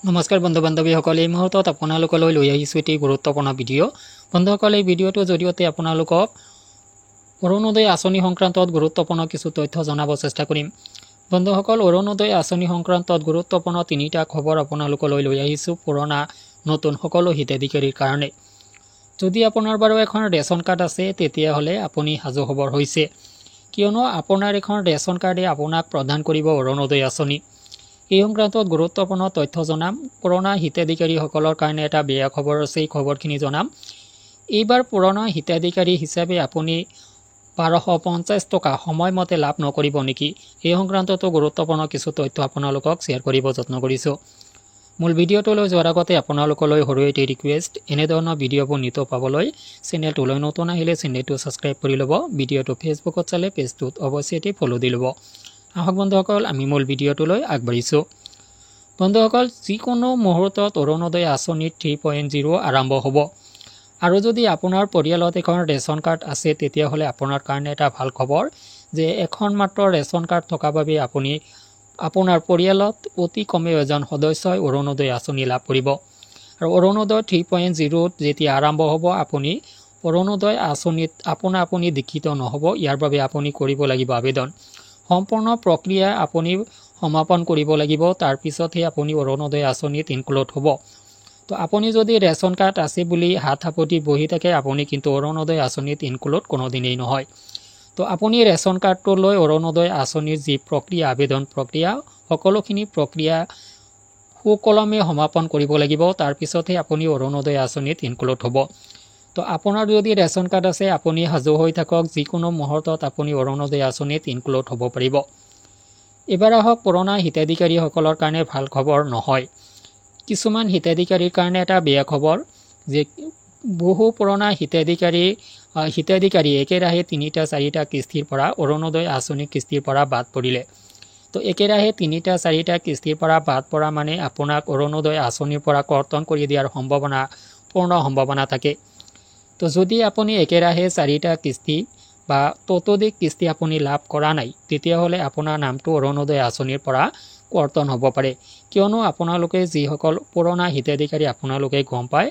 নমস্কাৰ বন্ধু বান্ধৱীসকল, এই মুহূৰ্তত আপোনালোকলৈ লৈ আহিছোঁ এটি গুৰুত্বপূৰ্ণ ভিডিঅ'। বন্ধুসকল, এই ভিডিঅ'টোৰ জৰিয়তে আপোনালোকক অৰুণোদয় আঁচনি সংক্ৰান্তত গুৰুত্বপূৰ্ণ কিছু তথ্য জনাব চেষ্টা কৰিম। বন্ধুসকল, অৰুণোদয় আঁচনি সংক্ৰান্তত গুৰুত্বপূৰ্ণ তিনিটা খবৰ আপোনালোকলৈ লৈ আহিছোঁ পুৰণা নতুন সকলো হিতাধিকাৰীৰ কাৰণে। যদি আপোনাৰ বাৰু এখন ৰেচন কাৰ্ড আছে তেতিয়াহ'লে আপুনি সাজু খবৰ হৈছে, কিয়নো আপোনাৰ এখন ৰেচন কাৰ্ডে আপোনাক প্ৰদান কৰিব অৰুণোদয় আঁচনি। এই সংক্ৰান্তত গুৰুত্বপূৰ্ণ তথ্য জনাম। পুৰণা হিতাধিকাৰীসকলৰ কাৰণে এটা বেয়া খবৰ আছে, এই খবৰখিনি জনাম। এইবাৰ পুৰণা হিতাধিকাৰী হিচাপে আপুনি 1250 টকা সময়মতে লাভ নকৰিব নেকি? এই সংক্ৰান্ততো গুৰুত্বপূৰ্ণ কিছু তথ্য আপোনালোকক শ্বেয়াৰ কৰিব যত্ন কৰিছোঁ। মূল ভিডিঅ'টোলৈ যোৱাৰ আগতে আপোনালোকলৈ সৰু এটি ৰিকুৱেষ্ট, এনেধৰণৰ ভিডিঅ'বোৰ নিতৌ পাবলৈ চেনেলটোলৈ নতুন আহিলে চেনেলটো ছাবস্ক্ৰাইব কৰি ল'ব। ভিডিঅ'টো ফেচবুকত চালে পেজটোত অৱশ্যে এটি ফ'ল' দি ল'ব। আহক বন্ধুসকল, আমি মূল ভিডিঅ'টোলৈ আগবাঢ়িছোঁ। বন্ধুসকল, যিকোনো মুহূৰ্তত অৰুণোদয় আঁচনি 3.0 আৰম্ভ হ'ব। আৰু যদি আপোনাৰ পৰিয়ালত এখন ৰেচন কাৰ্ড আছে তেতিয়াহ'লে আপোনাৰ কাৰণে এটা ভাল খবৰ যে এখন মাত্ৰ ৰেচন কাৰ্ড থকা বাবে আপুনি আপোনাৰ পৰিয়ালত অতি কমেও এজন সদস্যই অৰুণোদয় আঁচনি লাভ কৰিব। আৰু অৰুণোদয় 3.0 যেতিয়া আৰম্ভ হ'ব, আপুনি অৰুণোদয় আঁচনিত আপুনি দীক্ষিত নহ'ব। ইয়াৰ বাবে আপুনি কৰিব লাগিব আবেদন। সম্পূৰ্ণ প্ৰক্ৰিয়া আপুনি সমাপন কৰিব লাগিব, তাৰপিছতহে আপুনি অৰুণোদয় আঁচনিত ইনক্লুড হ'ব। তো আপুনি যদি ৰেচন কাৰ্ড আছে বুলি হাত সাপতি বহি থাকে, আপুনি কিন্তু অৰুণোদয় আঁচনিত ইনক্লুড কোনোদিনেই নহয়। তো আপুনি ৰেচন কাৰ্ডটো লৈ অৰুণোদয় আঁচনিৰ যি প্ৰক্ৰিয়া, আবেদন প্ৰক্ৰিয়া, সকলোখিনি প্ৰক্ৰিয়া সুকলমে সমাপন কৰিব লাগিব, তাৰপিছতহে আপুনি অৰুণোদয় আঁচনিত ইনক্লুড হ'ব। তো আপোনাৰ যদি ৰেচন কাৰ্ড আছে আপুনি সাজু হৈ থাকক, যিকোনো মুহূৰ্তত আপুনি অৰুণোদয় আঁচনিত ইনক্লুড হ'ব পাৰিব। এবাৰ আহক পুৰণা হিতাধিকাৰীসকলৰ কাৰণে ভাল খবৰ নহয়। কিছুমান হিতাধিকাৰীৰ কাৰণে এটা বেয়া খবৰ যে বহু পুৰণা হিতাধিকাৰী একেৰাহে 3-4টা কিস্তিৰ পৰা অৰুণোদয় আঁচনি কিস্তিৰ পৰা বাদ পৰিলে। তো একেৰাহে 3-4টা কিস্তিৰ পৰা বাদ পৰা মানে আপোনাক অৰুণোদয় আঁচনিৰ পৰা কৰ্তন কৰি দিয়াৰ পূৰ্ণ সম্ভাৱনা থাকে। তো যদি আপুনি একেৰাহে 4টা কিস্তি বা ততোধিক কিস্তি আপুনি লাভ কৰা নাই, তেতিয়াহ'লে আপোনাৰ নামটো অৰুণোদয় আঁচনিৰ পৰা কৰ্তন হ'ব পাৰে। কিয়নো আপোনালোকে যিসকল পুৰণা হিতাধিকাৰী আপোনালোকে গম পায়,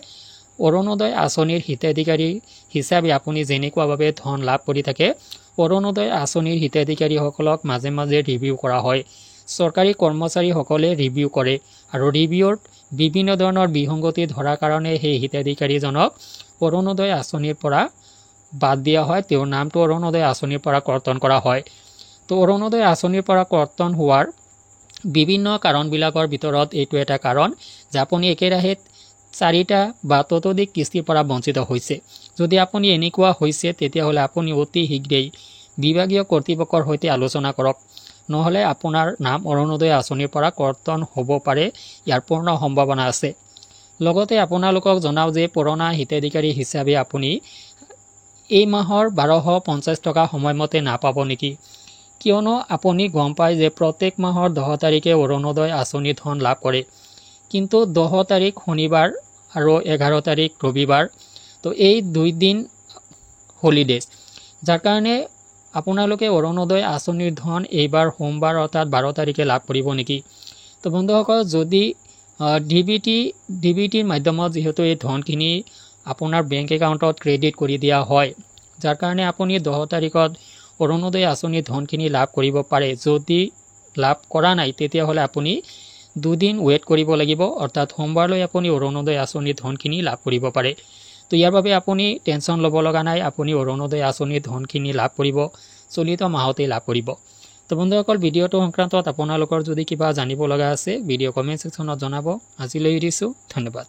অৰুণোদয় আঁচনিৰ হিতাধিকাৰী হিচাপে আপুনি যেনেকুৱাভাৱে ধন লাভ কৰি থাকে, অৰুণোদয় আঁচনিৰ হিতাধিকাৰীসকলক মাজে মাজে ৰিভিউ কৰা হয়। চৰকাৰী কৰ্মচাৰীসকলে ৰিভিউ কৰে আৰু ৰিভিউত বিভিন্ন ধৰণৰ বিসংগতি ধৰাৰ কাৰণে সেই হিতাধিকাৰীজনক অৰুণোদয় আঁচনিৰ পৰা বাদ দিয়া হয়, তেওঁৰ নামটো অৰুণোদয় আঁচনিৰ পৰা কৰ্তন কৰা হয়। তো অৰুণোদয় আঁচনিৰ পৰা কৰ্তন হোৱাৰ বিভিন্ন কাৰণবিলাকৰ ভিতৰত এইটো এটা কাৰণ যে আপুনি একেৰাহে 4টা বা ততোধিক কিস্তিৰ পৰা বঞ্চিত হৈছে। যদি আপুনি এনেকুৱা হৈছে তেতিয়াহ'লে আপুনি অতি শীঘ্ৰেই বিভাগীয় কৰ্তৃপক্ষৰ সৈতে আলোচনা কৰক, নহ'লে আপোনাৰ নাম অৰুণোদয় আঁচনিৰ পৰা কৰ্তন হ'ব পাৰে, ইয়াৰ পূৰ্ণ সম্ভাৱনা আছে। লগতে আপোনালোকক জনাওঁ যে পুৰণা হিতাধিকাৰী হিচাপে আপুনি এই মাহৰ 1250 টকা সময়মতে নাপাব নেকি? কিয়নো আপুনি গম পায় যে প্ৰত্যেক মাহৰ 10 তাৰিখে অৰুণোদয় আঁচনি ধন লাভ কৰে, কিন্তু 10 তাৰিখ শনিবাৰ আৰু 11 তাৰিখ ৰবিবাৰ, তো এই 2 দিন হলিডেজ, যাৰ কাৰণে আপোনালোকে অৰুণোদয় আঁচনিৰ ধন এইবাৰ সোমবাৰ অৰ্থাৎ 12 তাৰিখে লাভ কৰিব নেকি? তো বন্ধুসকল, যদি ডিবিটিৰ মাধ্যমত যিহেতু এই ধনখিনি আপোনাৰ বেংক একাউণ্টত ক্ৰেডিট কৰি দিয়া হয়, যাৰ কাৰণে আপুনি 10 তাৰিখত অৰুণোদয় আঁচনিৰ ধনখিনি লাভ কৰিব পাৰে। যদি লাভ কৰা নাই তেতিয়াহ'লে আপুনি 2 দিন ৱেইট কৰিব লাগিব, অৰ্থাৎ সোমবাৰলৈ আপুনি অৰুণোদয় আঁচনিৰ ধনখিনি লাভ কৰিব পাৰে। তো ইয়াৰ বাবে আপুনি টেনশ্যন ল'ব লগা নাই, আপুনি অৰুণোদয় আঁচনিৰ ধনখিনি লাভ কৰিব, চলিত মাহতেই লাভ কৰিব। তো বন্ধুসকল, ভিডিঅ'টো সংক্ৰান্তত আপোনালোকৰ যদি কিবা জানিব লগা আছে ভিডিঅ' কমেণ্ট ছেকশ্যনত জনাব। আজিলৈ এৰিছোঁ, ধন্যবাদ।